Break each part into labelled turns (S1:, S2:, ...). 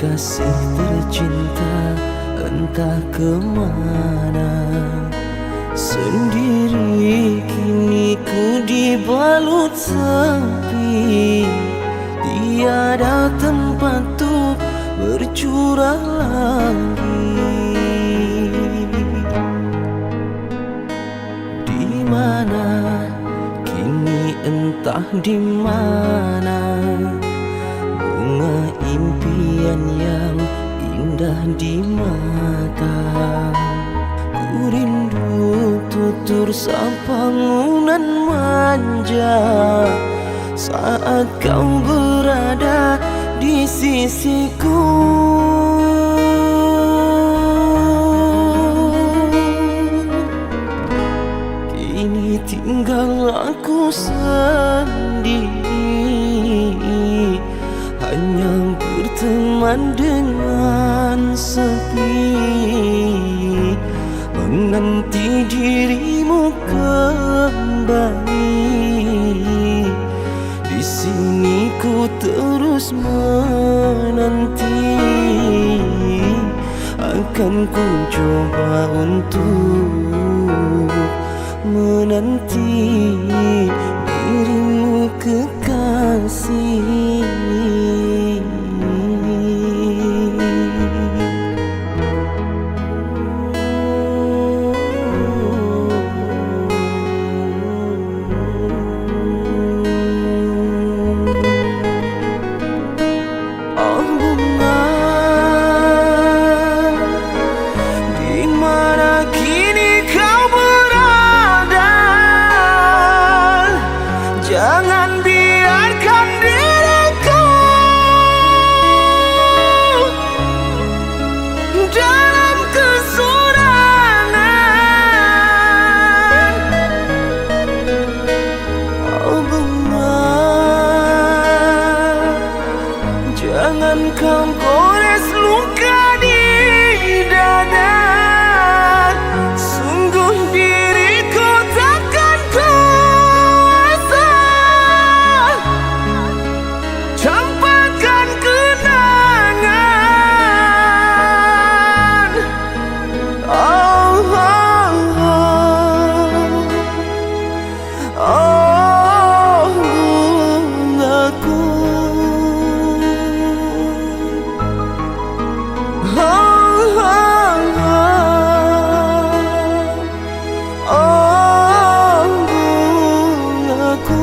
S1: Kekasih tercinta entah kemana, sendiri kini ku dibalut sepi. Tiada tempat untuk bercurah lagi. Di mana kini entah di mana bunga impian yang indah di mata. Ku rindu tutur sapa ngunan manja saat kau berada di sisiku. Kini tinggal aku sendiri, hanya berteman dengan sepi, menanti dirimu kembali. Di sini ku terus menanti, akan ku coba untuk menanti dirimu kekasih.
S2: Jangan biarkan diriku dalam kesurangan. Oh bunga, jangan kau gores luka di dada. Sungguh diriku takkan kuasa campakkan kenangan. Oh, oh, oh, oh, bungaku. Oh, oh, oh, oh, bungaku.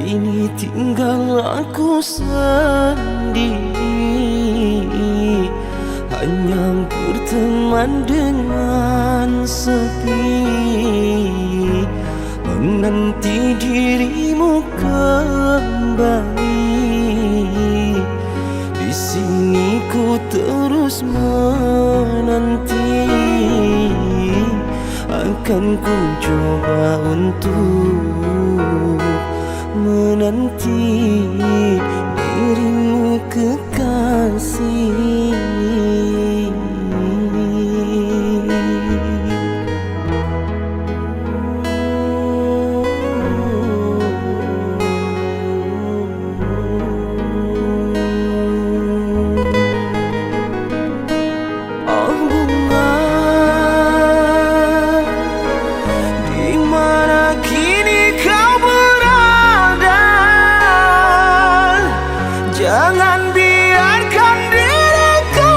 S2: Kini tinggal aku sendiri, hanya berteman dengan sepi, menanti dirimu kembali. Di sini ku terus menanti, akan ku coba untuk menanti dirimu kekasih. Oh bunga, di mana kini kau berada. Jangan biarkan diriku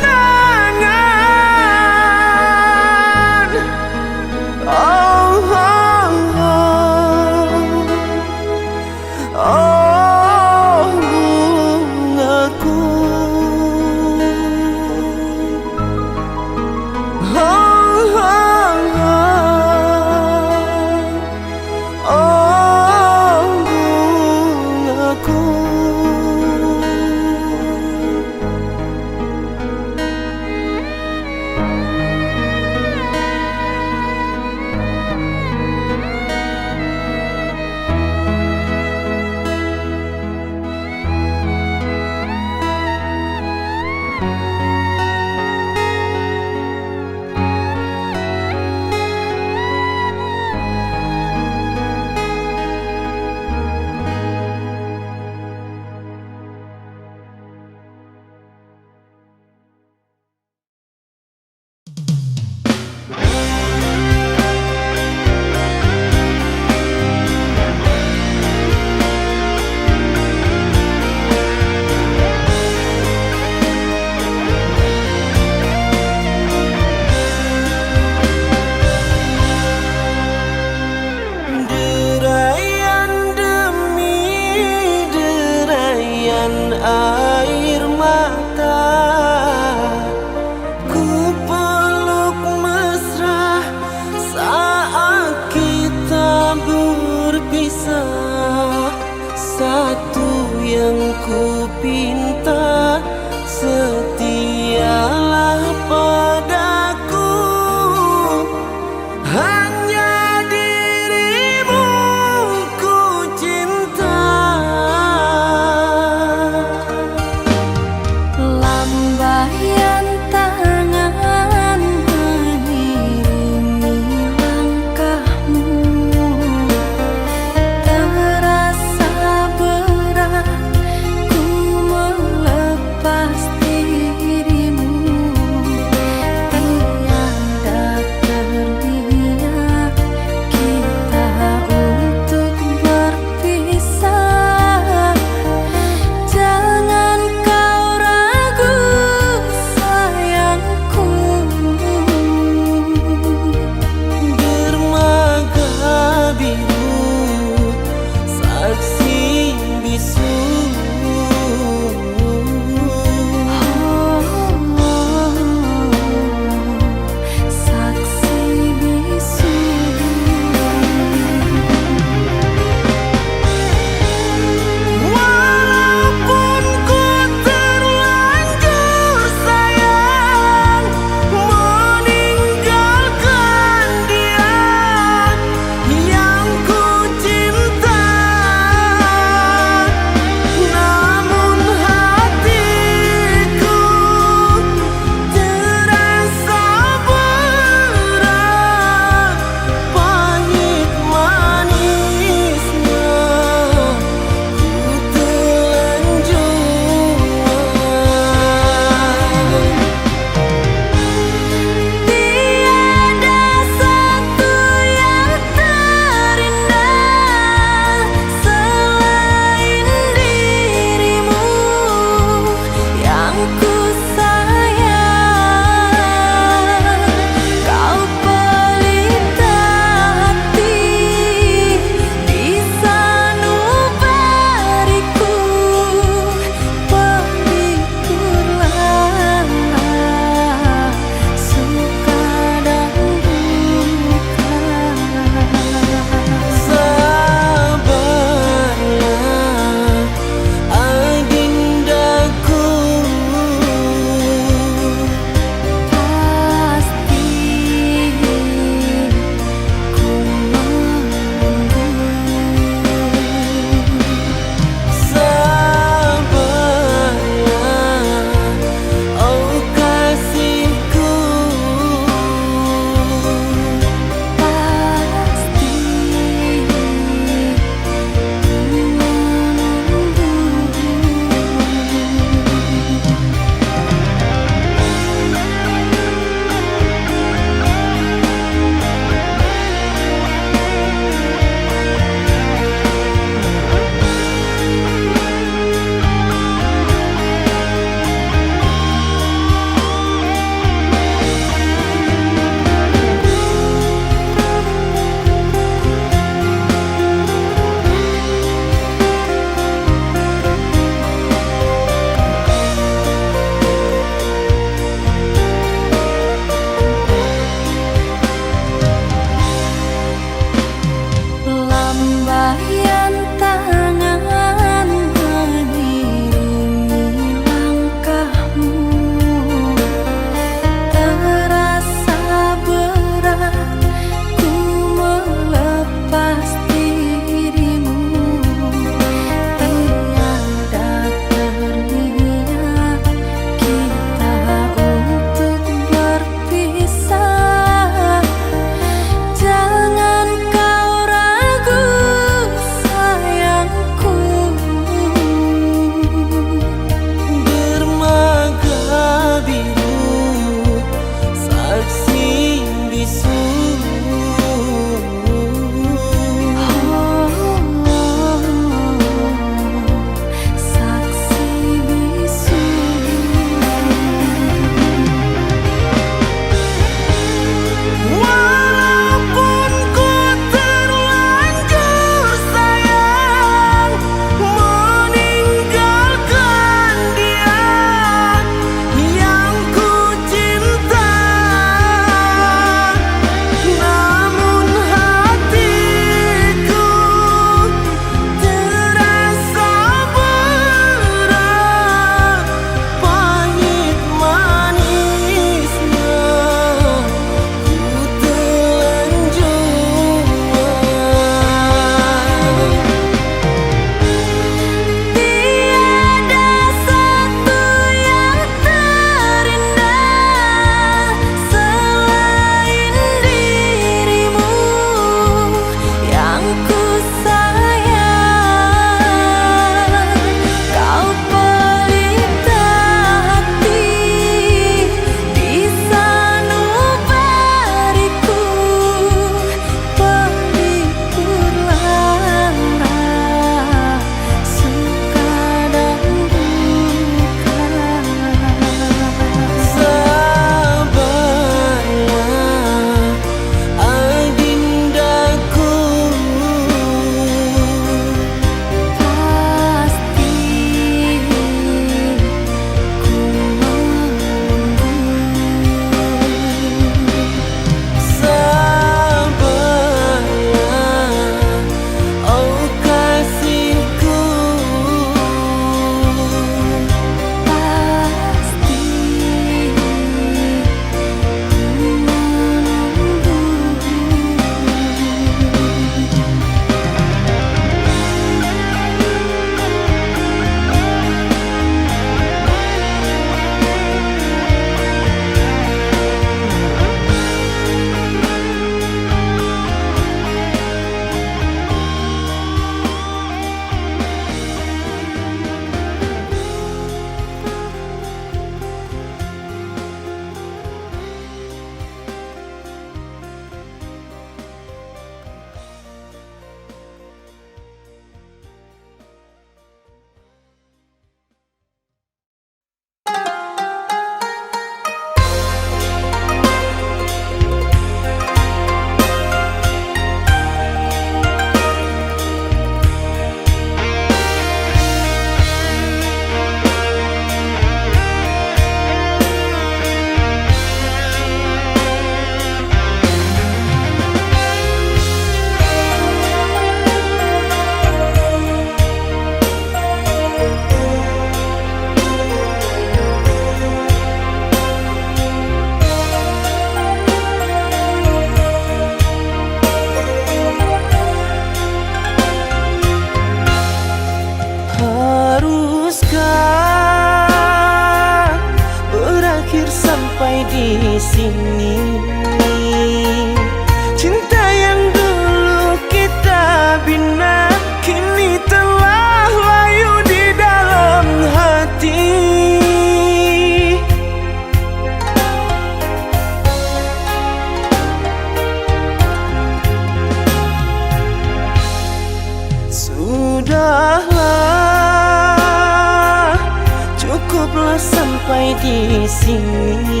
S1: sampai di sini.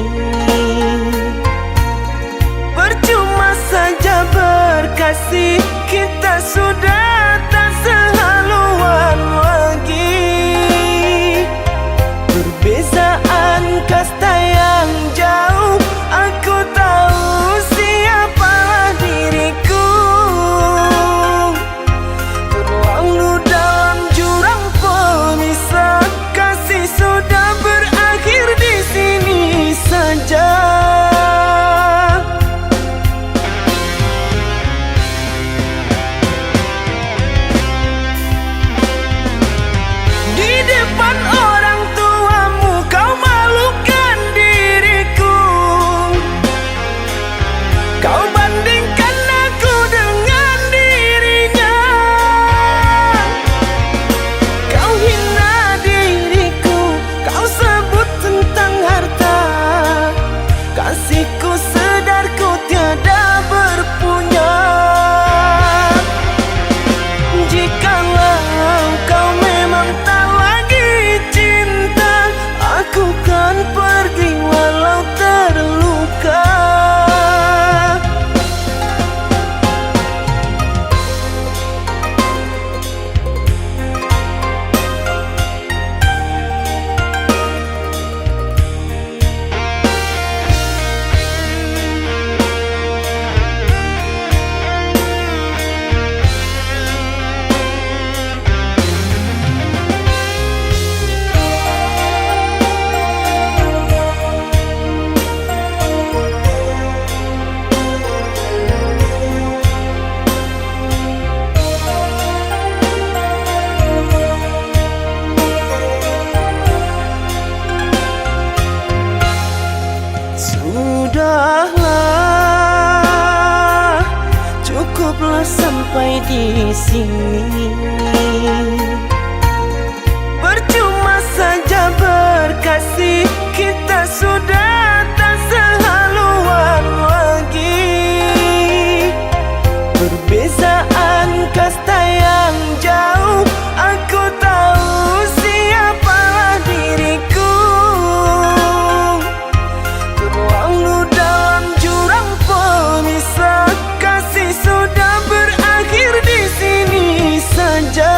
S2: Percuma saja berkasih, kita sudah tak sehaluan lagi. Perbezaan kasta yang jauh, aku tahu siapalah diriku. Terlalu dalam jurang pemisah, kasih sudah berakhir di sini saja. Di depan orang tuamu kau malukan diriku. Kau bandingkan aku dengan dirinya. Kau hina diriku, kau sebut tentang harta. Kasihku sedar ku tiada berpunya. Jikalau kau memang tak lagi cinta, aku kan pergi walau terluka. Sudahlah, cukuplah sampai di sini. Percuma saja berkasih, kita sudah tak sehaluan lagi. Perbezaan kasta yang jauh, aku tahu siapalah diriku. Terlalu dalam jurang pemisah, kasih sudah berakhir di sini saja.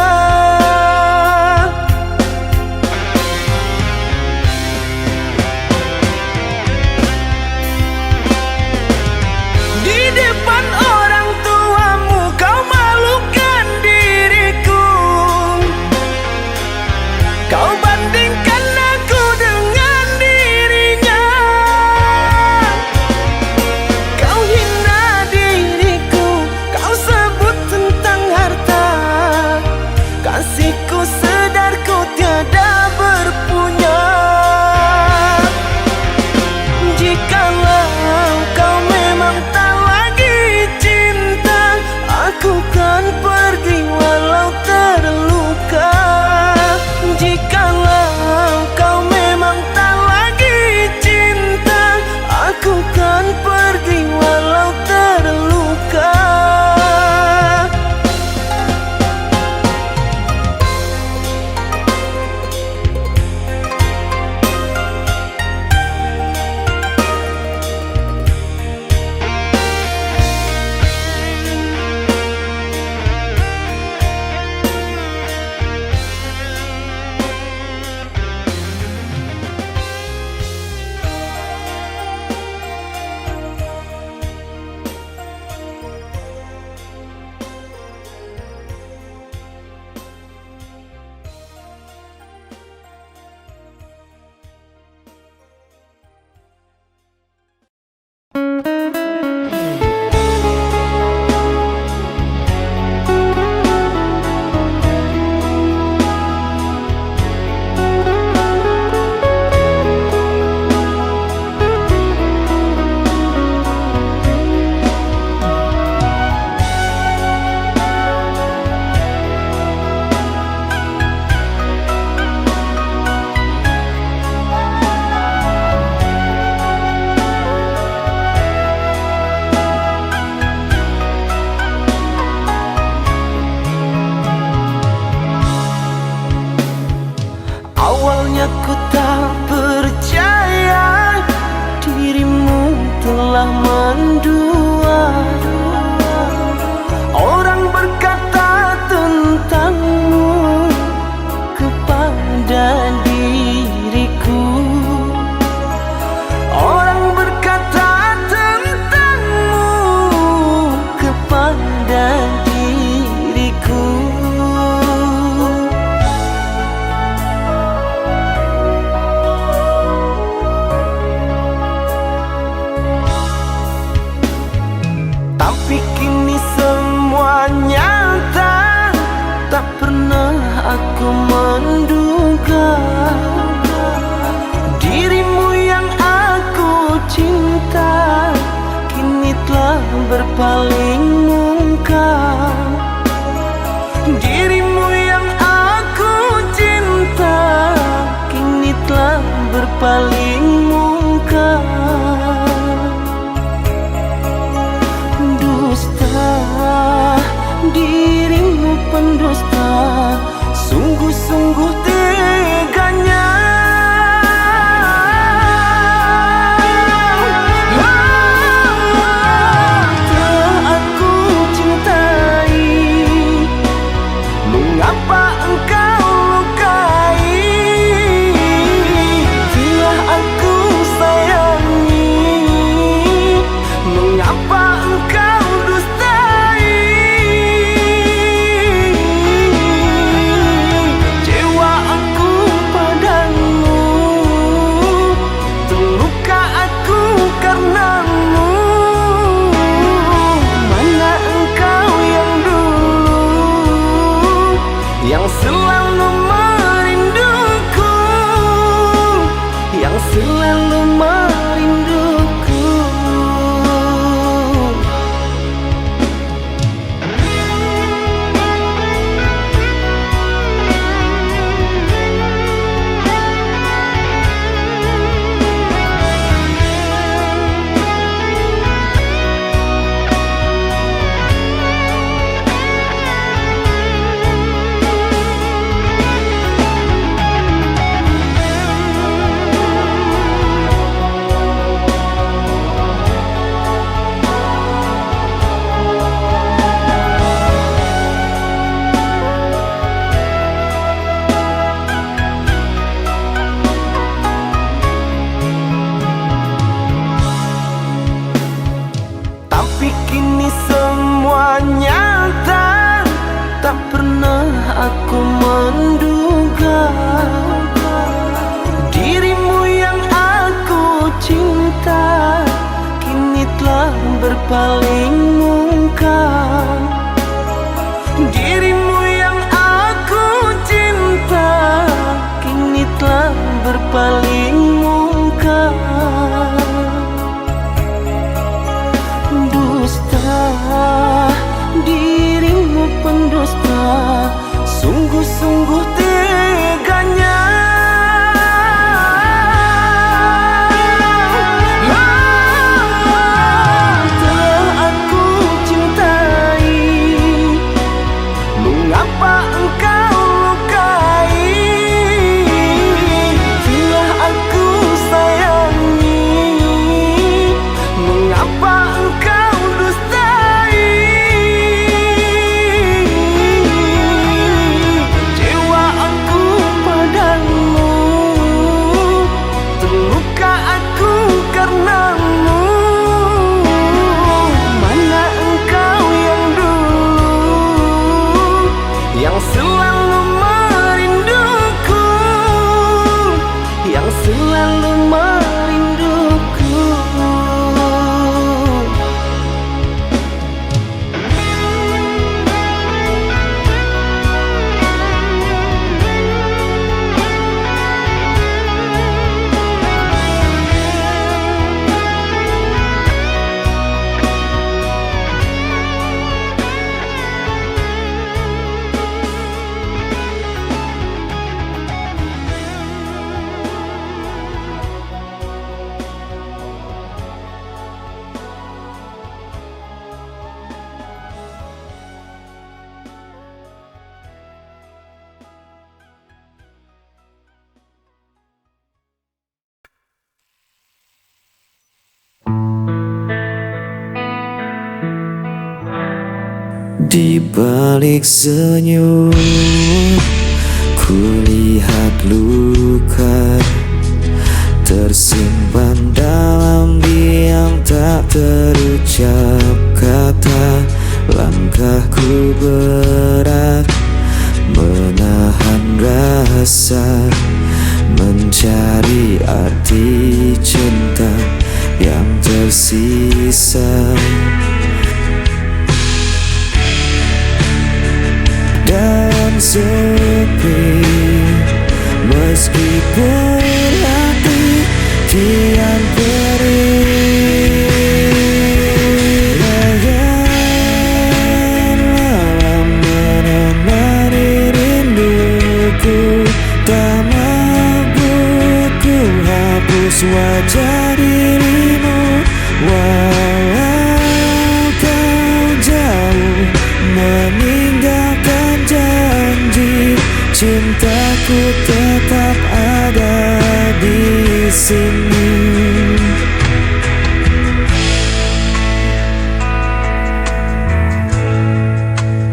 S2: semua nyata, tak pernah aku menduga dirimu yang aku cinta kini telah berpaling muka. Dirimu yang aku cinta kini telah berpaling muka. Dusta, dirimu pendusta, sungguh-sungguh teganya. Telah aku cintai, mengapa engkau lukai? Telah aku sayangi, mengapa engkau dustai? Kecewa aku padamu, terluka aku karenamu. Mana engkau yang dulu, yang selalu merinduku, yang selalu merinduku. Tapi kini semua nyata, tak pernah aku menduga dirimu yang aku cinta kini telah berpaling muka. Dirimu yang aku cinta kini telah berpaling muka. Dusta, dirimu pendusta, sungguh-sungguh teganya. Telah aku cintai, mengapa engkau lukai? Telah aku sayangi, mengapa engkau dustai? Kecewa aku padamu, terluka aku karenamu. Mana engkau yang dulu, yang selalu merinduku, yang selalu merinduku.
S3: Di balik senyum, kulihat luka tersimpan dalam diam, tak terucap kata. Langkahku berat, menahan rasa, mencari arti cinta yang tersisa. sepi, meskipun hati kian perih. Bayangan malam menemani rinduku, tak mampu ku hapus wajah dirimu. Walau kau jauh meninggalkan janji, cintaku tetap ada di sini.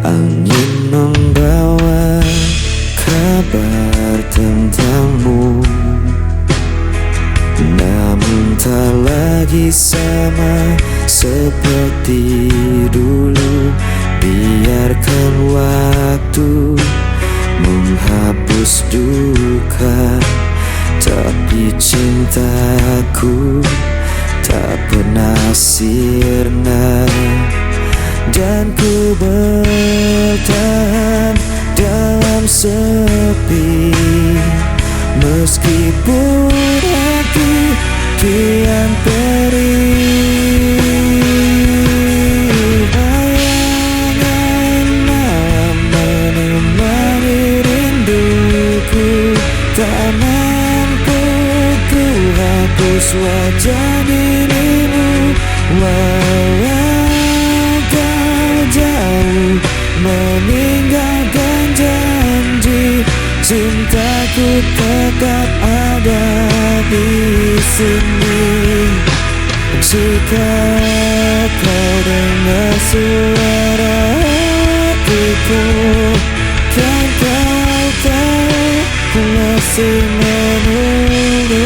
S3: Angin membawa kabar tentangmu, namun tak lagi sama seperti dulu. Biarkan waktu menghapus duka, tapi cintaku tak pernah sirna. Dan ku bertahan dalam sepi, meskipun hati kian perih. Bayangan malam menemani rinduku, tak mampu ku hapus wajah dirimu. Walau kau jauh meninggalkan janji, cintaku tetap ada di sini. Jika kau dengar suara hatiku, kan kau tahu ku masih menunggu.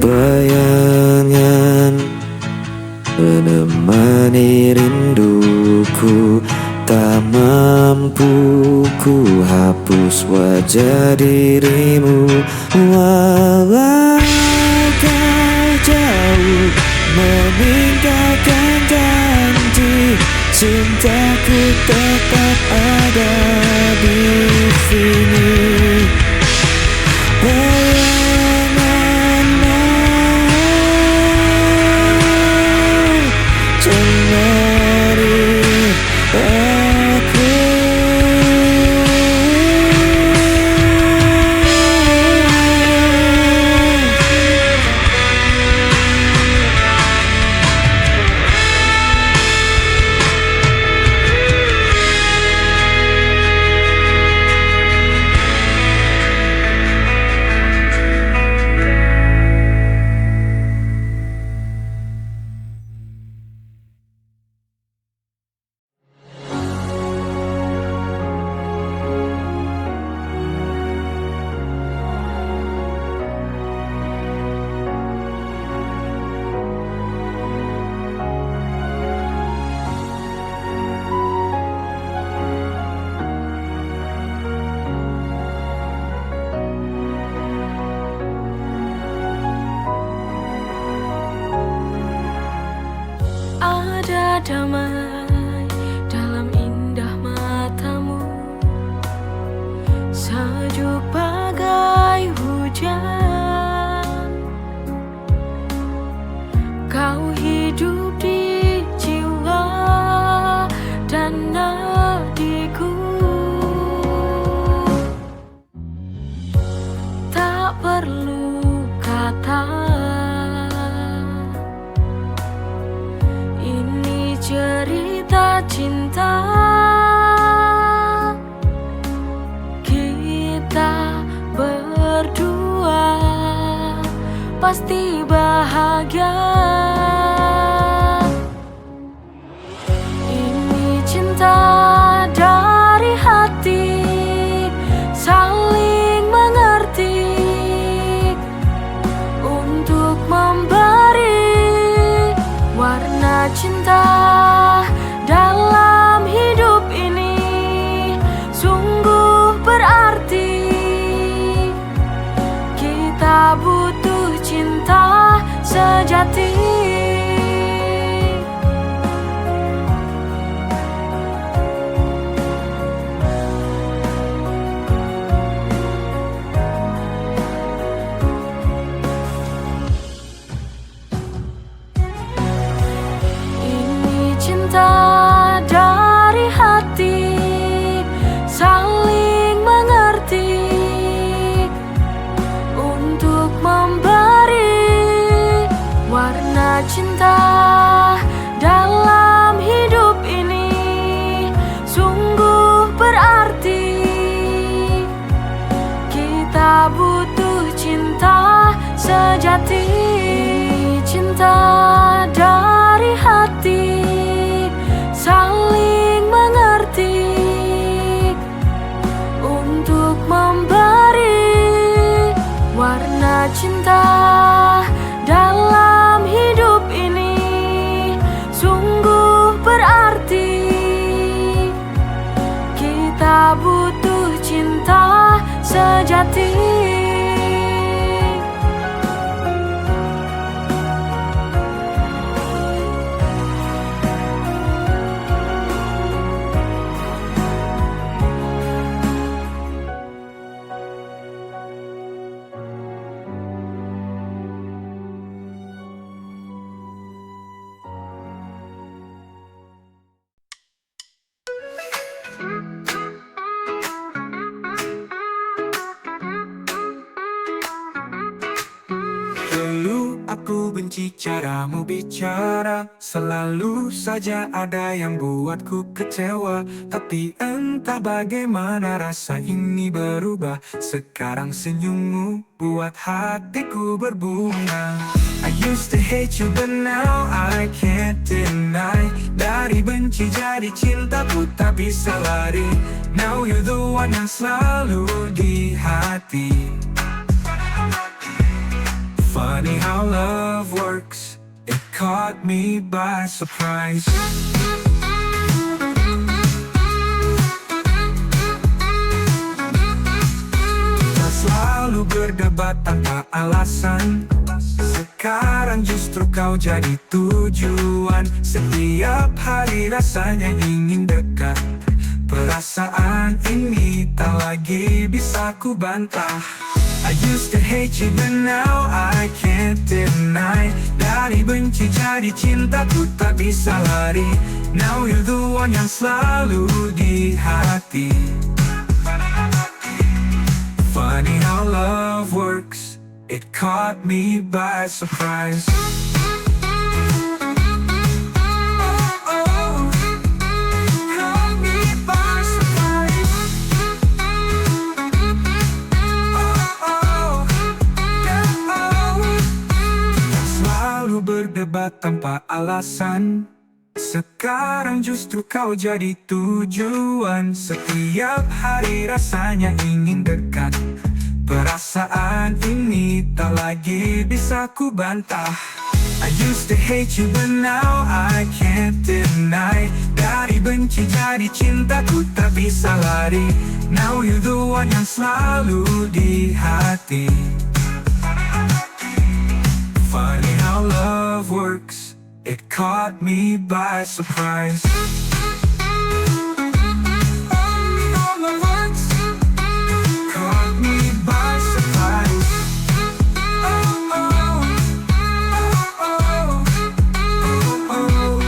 S3: Bayangan menemani rinduku, tak mampu ku hapus wajah dirimu. Walau kau jauh meninggalkan janji, cintaku tetap ada di sini.
S4: Damai dalam indah matamu, sejuk bagai hujan. Kau hidup di jiwa dan nadiku, tak perlu kata. Cerita cinta kita berdua pasti bahagia. Ini cinta Warna cinta dalam hidup ini sungguh berarti. Kita butuh cinta sejati. Cinta dari hati, saling mengerti untuk memberi warna cinta dalam hidup ini sungguh berarti. Kita butuh cinta sejati. Cinta dari hati, saling mengerti untuk memberi warna cinta dalam hidup ini sungguh berarti. Kita butuh cinta sejati.
S5: Dulu aku benci caramu bicara, selalu saja ada yang buatku kecewa. Tapi entah bagaimana rasa ini berubah. Sekarang senyummu buat hatiku berbunga. I used to hate you but now I can't deny. Dari benci jadi cintaku tak bisa lari. Now you're the one yang selalu di hati. Funny how love works, it caught me by surprise. Kita selalu berdebat tanpa alasan. Sekarang justru kau jadi tujuan. Setiap hari rasanya ingin dekat. Perasaan ini tak lagi bisa ku bantah. I used to hate you but now I can't deny. Dari benci jadi cintaku tak bisa lari. Now you're the one yang selalu di hati. Funny how love works, it caught me by surprise. Berdebat tanpa alasan. Sekarang justru kau jadi tujuan. Setiap hari rasanya ingin dekat. Perasaan ini tak lagi bisa ku bantah. I used to hate you but now I can't deny. Dari benci jadi cintaku tak bisa lari. Now you're the one yang selalu di hati. Funny how love works, it caught me by surprise. Funny how love works, caught me by surprise. Oh, oh, oh, oh, oh, oh,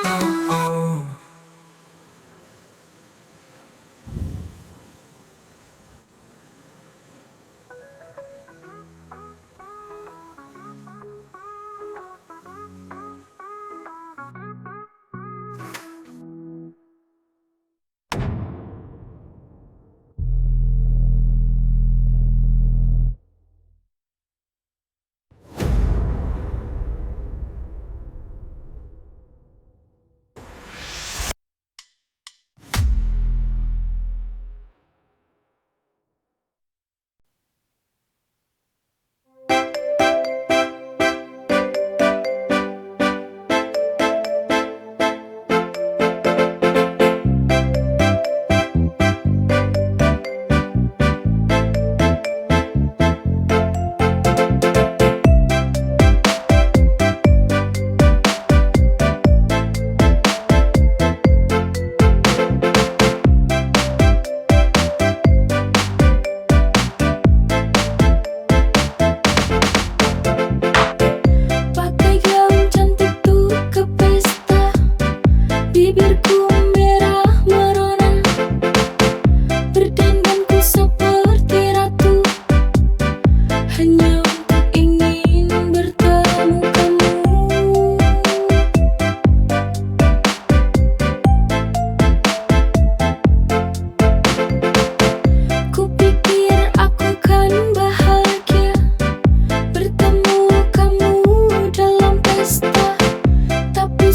S5: oh, oh.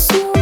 S4: sungguh